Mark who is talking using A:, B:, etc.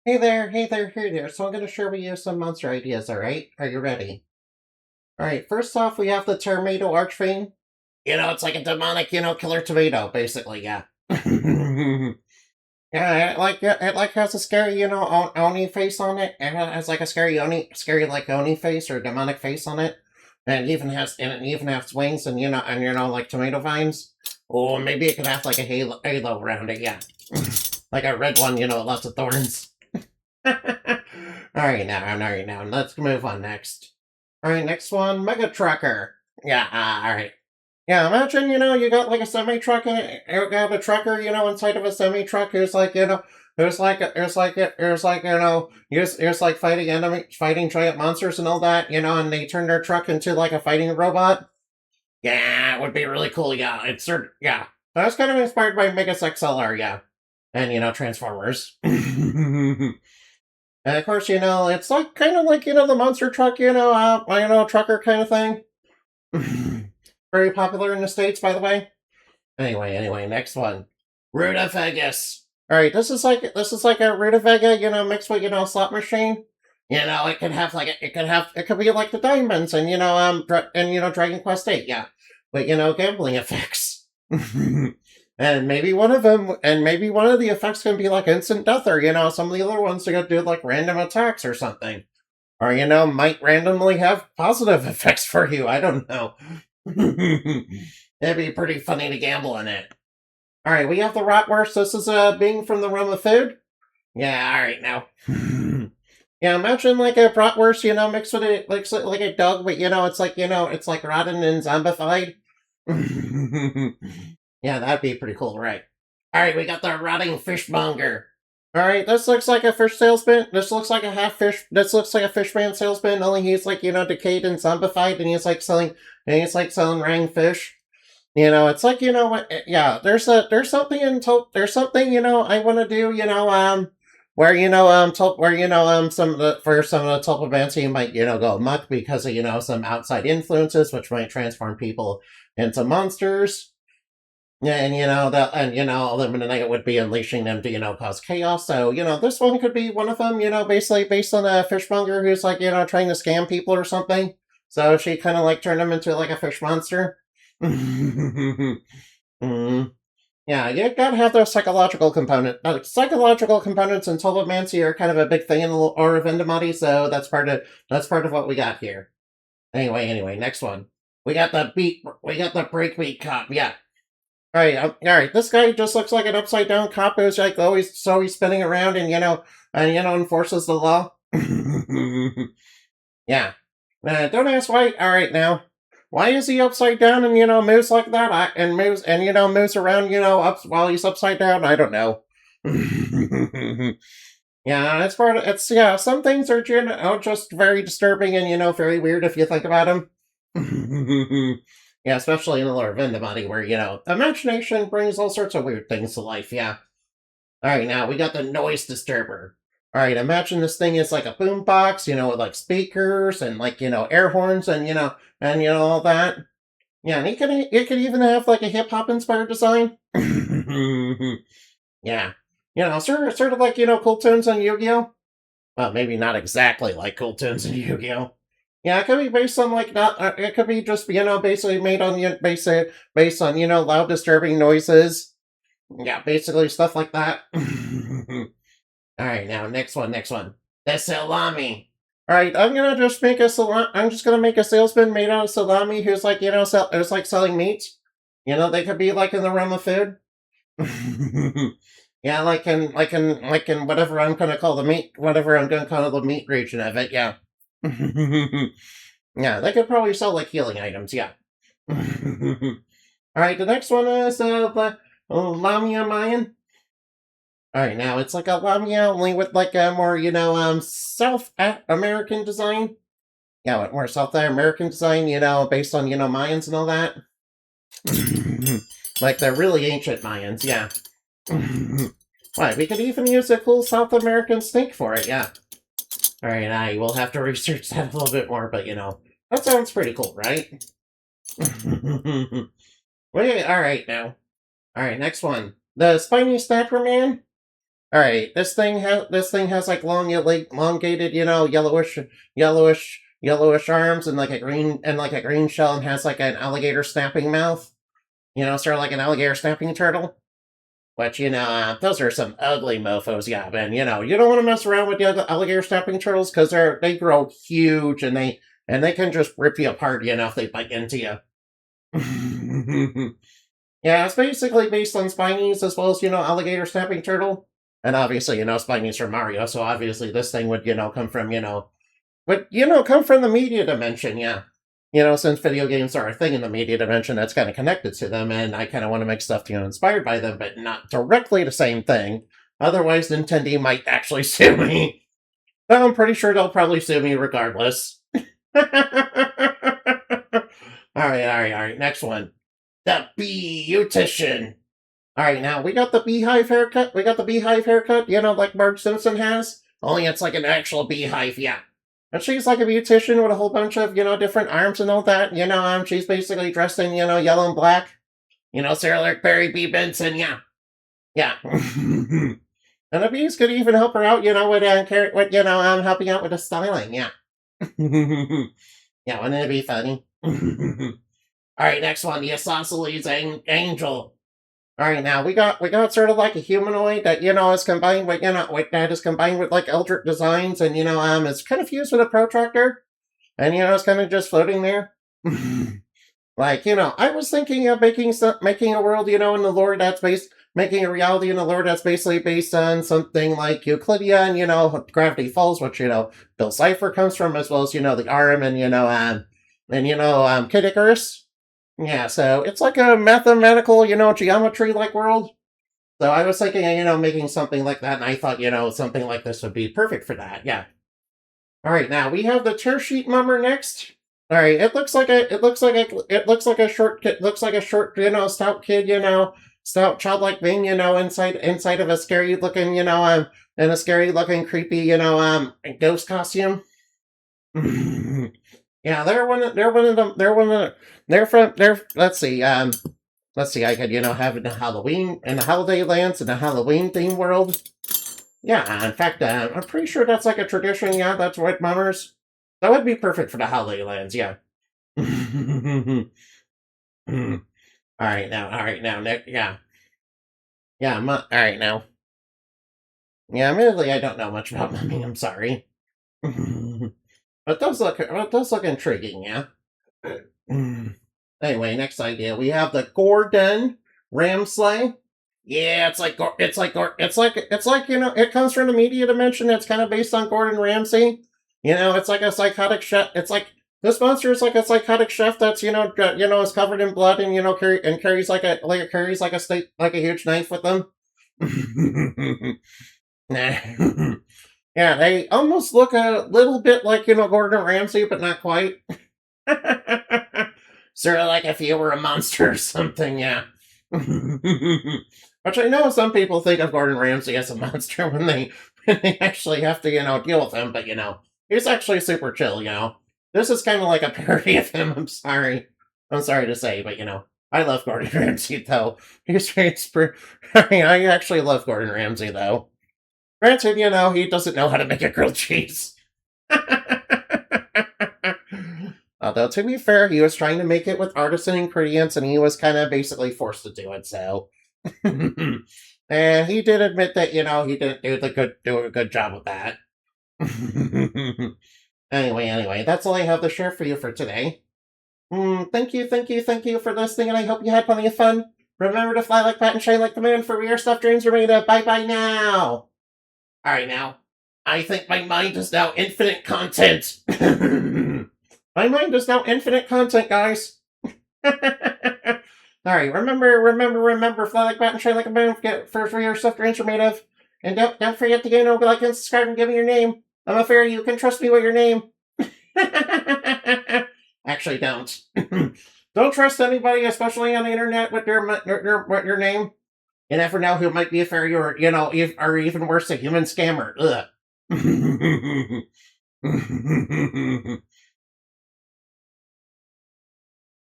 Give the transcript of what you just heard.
A: Hey there. So I'm going to share with you some monster ideas, alright? Are you ready? Alright, first off, we have the Tomato Archfiend. It's like a demonic, killer tomato, basically, yeah. Yeah, it has a scary, Oni face on it. It has like a scary like Oni face or demonic face on it. And it even has wings and, like tomato vines. Or maybe it could have like a halo around it, yeah. Like a red one, lots of thorns. All right now. Let's move on next. All right, next one, Mega Trucker. Yeah, all right. Yeah, imagine, you got like a semi truck and you got a trucker, inside of a semi truck who's like, it's like fighting giant monsters and all that, and they turn their truck into like a fighting robot. Yeah, it would be really cool. Yeah, yeah. I was kind of inspired by Megas XLR, yeah, and Transformers. And of course, it's like kind of like the monster truck, trucker kind of thing. Very popular in the States, by the way. Anyway, next one. Rutavegas. Alright, this is like a Rutavega, mixed with, slot machine. It could be like the diamonds and Dragon Quest 8, yeah. But gambling effects. Maybe one of the effects can be like instant death, or some of the other ones are gonna do like random attacks or something. Or might randomly have positive effects for you. I don't know. It'd be pretty funny to gamble in it. Alright, we have the Rotwurst. This is being from the realm of food. Yeah, alright now. Yeah, imagine like a bratwurst, mixed with like a dog, but it's like rotten and zombified. Yeah, that'd be pretty cool, right? Alright, we got the rotting fishmonger. Alright, this looks like a fish salesman. This looks like a fishman salesman, only he's like, decayed and zombified and he's like selling rang fish. It's like, what, yeah, there's something I want to do, where some of the tulpamancy might go amok because of some outside influences which might transform people into monsters. Yeah, and eliminate it would be unleashing them to cause chaos. So this one could be one of them. Basically based on a fishmonger who's like trying to scam people or something. So she kind of like turned him into like a fish monster. Mm. Yeah, you gotta have those psychological component. Psychological components in Tulpamancy are kind of a big thing in the lore of Endemati, so that's part of what we got here. Anyway, next one. We got the breakbeat cop. Yeah. All right. This guy just looks like an upside down cop who's like always spinning around and enforces the law. Yeah. Don't ask why. All right, now. Why is he upside down and moves like that? Moves around up while he's upside down? I don't know. Yeah, it's yeah. Some things are just very disturbing and very weird if you think about them. Yeah, especially in the lore of Endemati, where imagination brings all sorts of weird things to life. Yeah. All right, now we got the noise disturber. All right, imagine this thing is like a boombox, with like speakers and like air horns and all that. Yeah, and it could even have like a hip hop inspired design. Yeah, sort of like Cool Tunes and Yu-Gi-Oh. Well, maybe not exactly like Cool Tunes and Yu-Gi-Oh. Yeah, it could be based on like not. It could be just basically made on based on loud disturbing noises. Yeah, basically stuff like that. All right, now next one. The salami. All right, I'm just gonna make a salesman made out of salami who's like who's like selling meat. They could be like in the realm of food. Yeah, like in whatever I'm gonna call the meat region of it. Yeah. Yeah, they could probably sell like healing items. Yeah. All right, the next one is the Lamia Mayan. All right, now it's like a Lamia only with like a more South American design. Yeah, with more South American design. Based on Mayans and all that. Like the really ancient Mayans. Yeah. Right, we could even use a cool South American snake for it. Yeah. All right, I will have to research that a little bit more, but that sounds pretty cool, right? Wait, all right now. All right, next one. The Spiny Snapper Man. All right, this thing has like elongated, yellowish arms and like a green shell and has like an alligator snapping mouth. Sort of like an alligator snapping turtle. But those are some ugly mofo's, yeah. And you don't want to mess around with the alligator snapping turtles because they grow huge and they can just rip you apart, if they bite into you. Yeah, it's basically based on Spinies as well as alligator snapping turtle, and obviously Spinies from Mario. So obviously this thing would come from come from the media dimension, yeah. Since video games are a thing in the media dimension that's kind of connected to them, and I kind of want to make stuff, inspired by them, but not directly the same thing. Otherwise, Nintendo might actually sue me. But I'm pretty sure they'll probably sue me regardless. Alright, next one. The Beautician. Alright, now we got the beehive haircut. Like Marge Simpson has. Only it's like an actual beehive, yeah. And she's like a beautician with a whole bunch of, different arms and all that. She's basically dressed in, yellow and black. Sarah Perry B. Benson, yeah. Yeah. And the bees could even help her out, with helping out with the styling, yeah. Yeah, wouldn't it be funny? Alright, next one, the Isosceles Angel. Alright, now we got sort of like a humanoid that, is combined with, like Eldritch designs and, it's kind of fused with a protractor. And, it's kind of just floating there. Like, I was thinking of making a world, in the lore that's making a reality in the lore that's basically based on something like Euclidean, Gravity Falls, which, Bill Cipher comes from, as well as, the Arm and, Kid Icarus. Yeah, so it's like a mathematical, geometry-like world. So I was thinking, making something like that, and I thought, something like this would be perfect for that, yeah. Alright, now we have the tear sheet mummer next. Alright, it looks like a short, stout kid, stout childlike thing, inside of a scary looking, in a scary looking creepy, ghost costume. Yeah, let's see, I could, have it in Halloween, in the Holiday Lands, in the Halloween theme world. Yeah, in fact, I'm pretty sure that's like a tradition, yeah, that's White Mummers. That would be perfect for the Holiday Lands, yeah. Alright now, Nick, yeah. Yeah, alright now. Yeah, admittedly, I don't know much about mumming, I'm sorry. But it does look intriguing, yeah. Anyway, next idea. We have the Gordon Ramsay. Yeah, it comes from the media dimension. It's kind of based on Gordon Ramsay. It's like a psychotic chef. It's like this monster is like a psychotic chef that's is covered in blood and carries like a huge knife with them. Yeah, they almost look a little bit like Gordon Ramsay, but not quite. Sort of like if you were a monster or something, yeah. Which I know some people think of Gordon Ramsay as a monster when they actually have to, deal with him, but he's actually super chill, This is kind of like a parody of him, I'm sorry. I'm sorry to say, but I love Gordon Ramsay though. I actually love Gordon Ramsay though. Granted, he doesn't know how to make a grilled cheese. Although, to be fair, he was trying to make it with artisan ingredients, and he was kind of basically forced to do it, so. And he did admit that, he didn't do a good job with that. Anyway, that's all I have to share for you for today. Thank you for listening, and I hope you had plenty of fun. Remember to fly like Pat and shine like the moon, for your stuff dreams are made of. Bye-bye now! Alright, now, I think my mind is now infinite content. My mind is now infinite content, guys. Alright, remember, fly like a bat and shine like a moon, for your stuff dreams are made of. And don't forget to like and subscribe and give me your name. I'm a fairy, you can trust me with your name. Actually, don't. Don't trust anybody, especially on the internet, with your name. You never know who might be a fairy or, or even worse, a human scammer. Ugh.